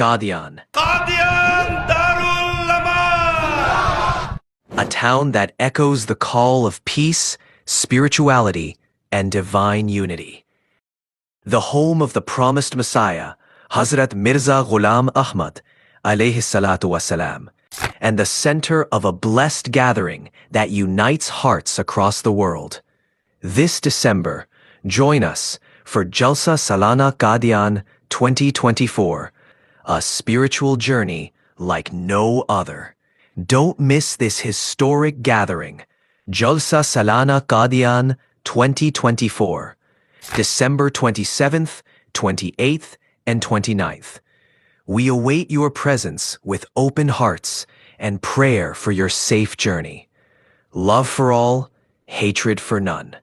Qadian, Qadian Darul Lama! a town that echoes the call of peace, spirituality, and divine unity. The home of the promised Messiah, Hazrat Mirza Ghulam Ahmad, alayhi salatu wasalam, and the center of a blessed gathering that unites hearts across the world. This December, join us for Jalsa Salana Qadian 2024, a spiritual journey like no other. Don't miss this historic gathering, Jalsa Salana Qadian 2024, December 27th, 28th, and 29th. We await your presence with open hearts and prayer for your safe journey. Love for all, hatred for none.